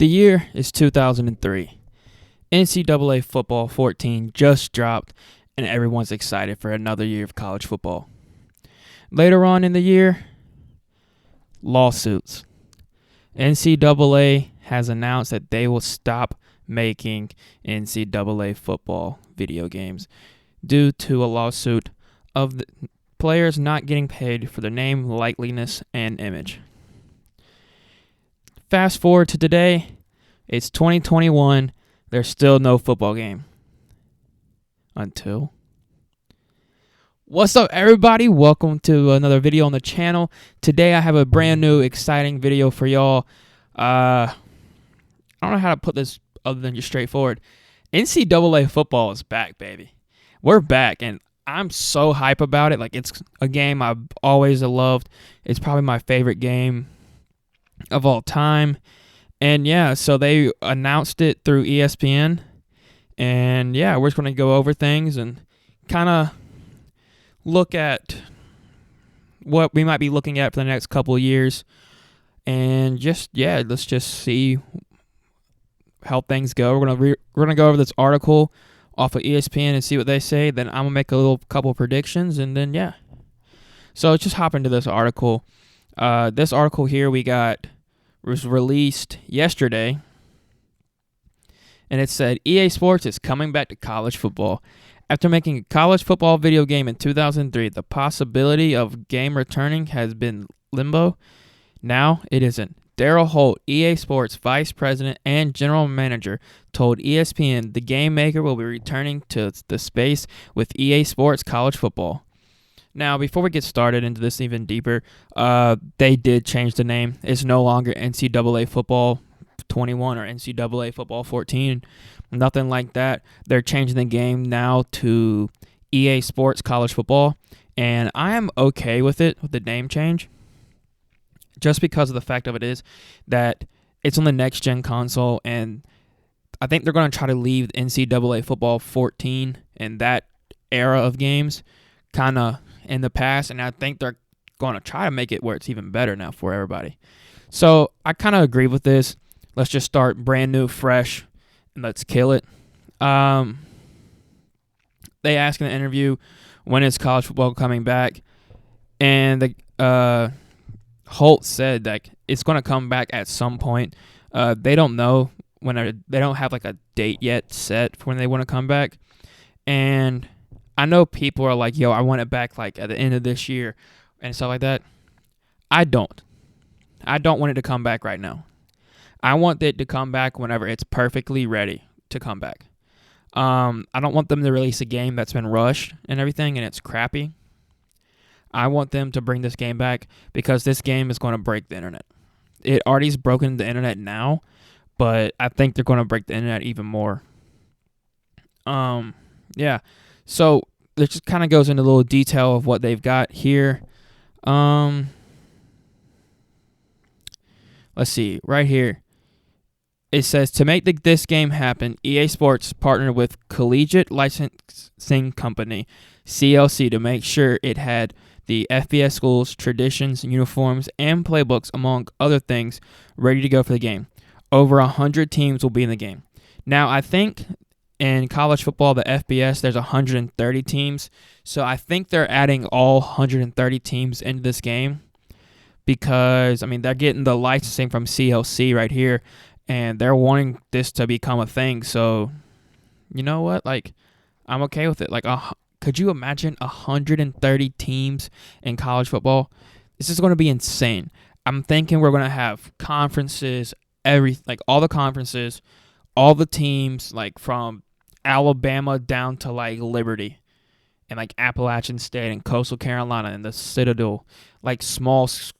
The year is 2003. NCAA Football 14 just dropped, and everyone's excited for another year of college football. Later on in the year, lawsuits. NCAA has announced that they will stop making NCAA football video games due to a lawsuit of the players not getting paid for their name, likeliness, and image. Fast forward to today, it's 2021, there's still no football game. What's up, everybody? Welcome to another video on the channel. Today I have a brand new exciting video for y'all. I don't know how to put this other than just straightforward. NCAA football is back, baby. We're back, and I'm so hype about it. Like, it's a game I've always loved. It's probably my favorite game of all time. And yeah, so they announced it through ESPN. And yeah, we're just going to go over things and kind of look at what we might be looking at for the next couple of years. And let's just see how things go. We're gonna go over this article off of ESPN and see what they say. Then I'm gonna make a couple predictions, and then yeah. So let's just hop into this article. This article here was released yesterday, and it said EA Sports is coming back to college football. After making a college football video game in 2003, the possibility of game returning has been limbo. Now it isn't. Daryl Holt, EA Sports Vice President and General Manager, told ESPN the game maker will be returning to the space with EA Sports College Football. Now, before we get started into this even deeper, they did change the name. It's no longer NCAA Football 21 or NCAA Football 14. Nothing like that. They're changing the game now to EA Sports College Football, and I am okay with it, with the name change, just because of the fact of it is that it's on the next-gen console, and I think they're going to try to leave NCAA Football 14 and that era of games kind of in the past, and I think they're going to try to make it where it's even better now for everybody. So I kind of agree with this. Let's just start brand new, fresh, and let's kill it. They asked in the interview, when is college football coming back? And the Holt said that it's going to come back at some point. They don't know they don't have like a date yet set for when they want to come back. And I know people are like, yo, I want it back like at the end of this year and stuff like that. I don't want it to come back right now. I want it to come back whenever it's perfectly ready to come back. I don't want them to release a game that's been rushed and everything and it's crappy. I want them to bring this game back because this game is going to break the internet. It already's broken the internet now, but I think they're going to break the internet even more. Yeah. So it just kind of goes into a little detail of what they've got here. Let's see, right here. It says, to make this game happen, EA Sports partnered with Collegiate Licensing Company, CLC, to make sure it had the FBS schools, traditions, uniforms, and playbooks, among other things, ready to go for the game. Over 100 teams will be in the game. Now, I think in college football, the FBS, there's 130 teams. So I think they're adding all 130 teams into this game because, I mean, they're getting the licensing from CLC right here, and they're wanting this to become a thing. So, you know what? Like, I'm okay with it. Like, could you imagine 130 teams in college football? This is going to be insane. I'm thinking we're going to have conferences, all the conferences, all the teams, like from Alabama down to like Liberty and like Appalachian State and Coastal Carolina and the Citadel, like small schools.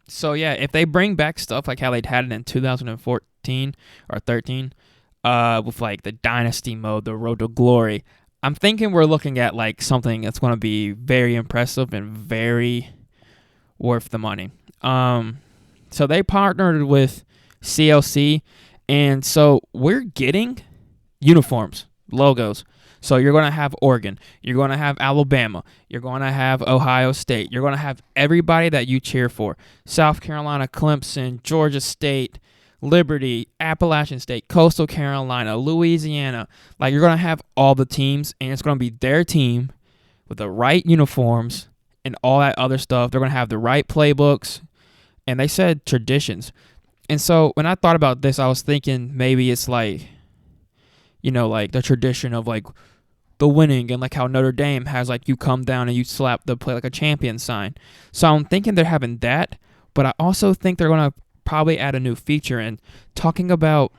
So yeah, if they bring back stuff like how they'd had it in 2014 or 13, with like the dynasty mode, the road to glory, I'm thinking we're looking at like something that's going to be very impressive and very worth the money. So they partnered with CLC, and so we're getting uniforms, logos. So you're going to have Oregon. You're going to have Alabama. You're going to have Ohio State. You're going to have everybody that you cheer for. South Carolina, Clemson, Georgia State, Liberty, Appalachian State, Coastal Carolina, Louisiana. Like, you're going to have all the teams, and it's going to be their team with the right uniforms and all that other stuff. They're going to have the right playbooks, and they said traditions. And so when I thought about this, I was thinking maybe it's like, like the tradition of like the winning, and like how Notre Dame has like you come down and you slap the play like a champion sign. So I'm thinking they're having that, but I also think they're going to probably add a new feature. And talking about,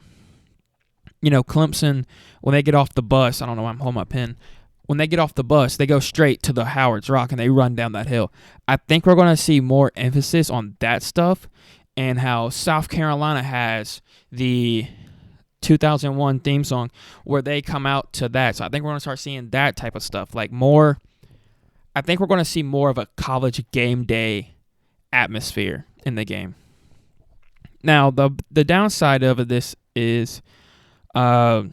Clemson, when they get off the bus, I don't know why I'm holding my pen. When they get off the bus, they go straight to the Howard's Rock and they run down that hill. I think we're going to see more emphasis on that stuff, and how South Carolina has the 2001 theme song where they come out to that. So I think we're going to start seeing that type of stuff. Like more, I think we're going to see more of a college game day atmosphere in the game. Now, the downside of this is, so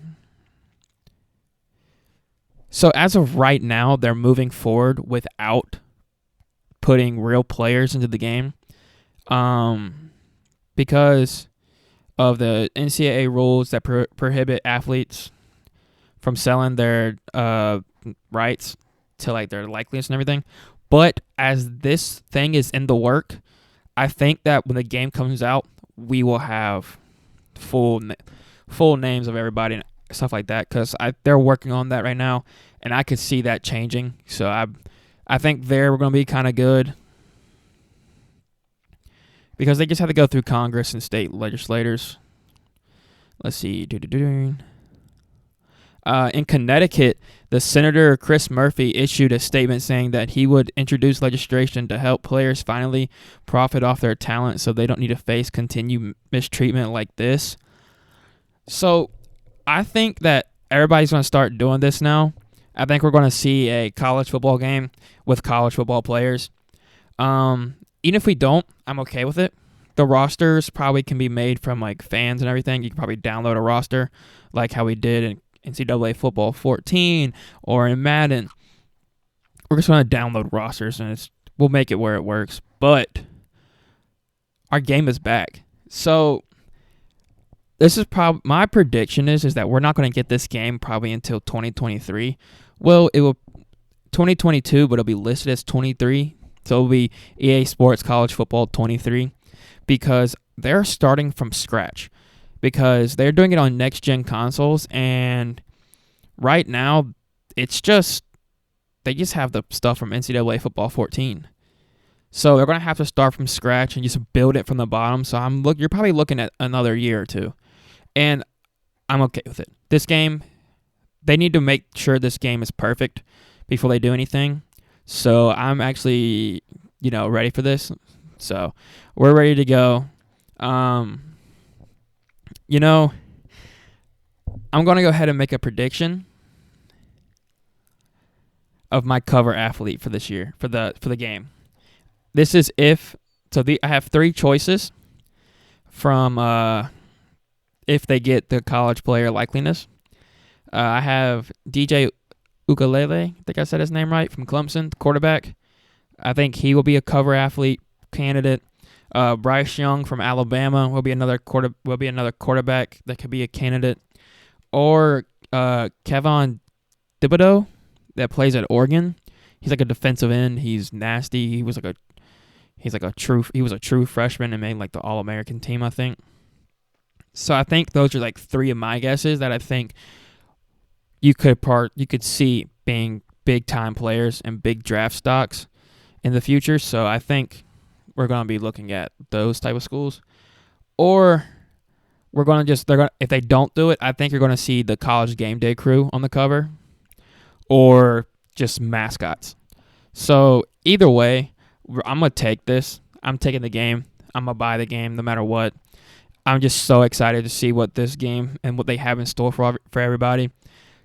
as of right now, they're moving forward without putting real players into the game, because of the NCAA rules that prohibit athletes from selling their rights to like their likeness and everything. But as this thing is in the work, I think that when the game comes out, we will have full names of everybody and stuff like that, because they're working on that right now, and I could see that changing. So I think we're going to be kind of good, because they just have to go through Congress and state legislators. Let's see. In Connecticut, the Senator Chris Murphy issued a statement saying that he would introduce legislation to help players finally profit off their talent so they don't need to face continued mistreatment like this. So I think that everybody's going to start doing this now. I think we're going to see a college football game with college football players. Even if we don't, I'm okay with it. The rosters probably can be made from like fans and everything. You can probably download a roster like how we did in NCAA Football 14 or in Madden. We're just going to download rosters, and we'll make it where it works. But our game is back. So this is probably my prediction is that we're not going to get this game probably until 2023. Well, it will 2022, but it'll be listed as 23. So it'll be EA Sports College Football 23, because they're starting from scratch, because they're doing it on next-gen consoles, and right now they just have the stuff from NCAA Football 14. So they're going to have to start from scratch and just build it from the bottom. So you're probably looking at another year or two, and I'm okay with it. This game, they need to make sure this game is perfect before they do anything. So I'm actually, ready for this. So we're ready to go. I'm going to go ahead and make a prediction of my cover athlete for this year, for the game. This is I have three choices from if they get the college player likeliness. I have DJ Ukulele, I think I said his name right, from Clemson, the quarterback. I think he will be a cover athlete candidate. Bryce Young from Alabama will be another quarterback that could be a candidate. Or Kevon Thibodeau that plays at Oregon. He's like a defensive end. He's nasty. He was a true freshman and made like the All-American team, I think. So I think those are like three of my guesses that I think you could see being big time players and big draft stocks in the future. So I think we're going to be looking at those type of schools. Or if they don't do it, I think you're going to see the college game day crew on the cover, or just mascots. So either way, I'm going to take this. I'm taking the game. I'm going to buy the game no matter what. I'm just so excited to see what this game and what they have in store for everybody,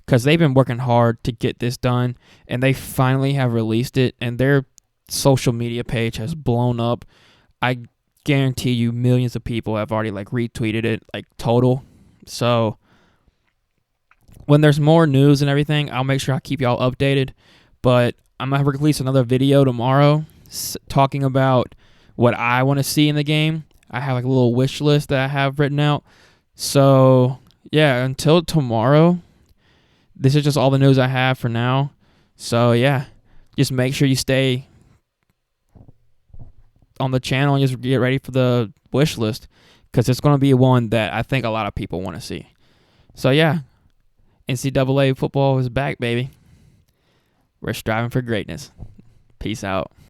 because they've been working hard to get this done, and they finally have released it, and their social media page has blown up. I guarantee you millions of people have already like retweeted it, like total. So when there's more news and everything, I'll make sure I keep y'all updated. But I'm going to release another video tomorrow talking about what I want to see in the game. I have like a little wish list that I have written out. So, yeah, until tomorrow, this is just all the news I have for now. So, yeah, just make sure you stay on the channel and just get ready for the wish list, because it's going to be one that I think a lot of people want to see. So, yeah, NCAA football is back, baby. We're striving for greatness. Peace out.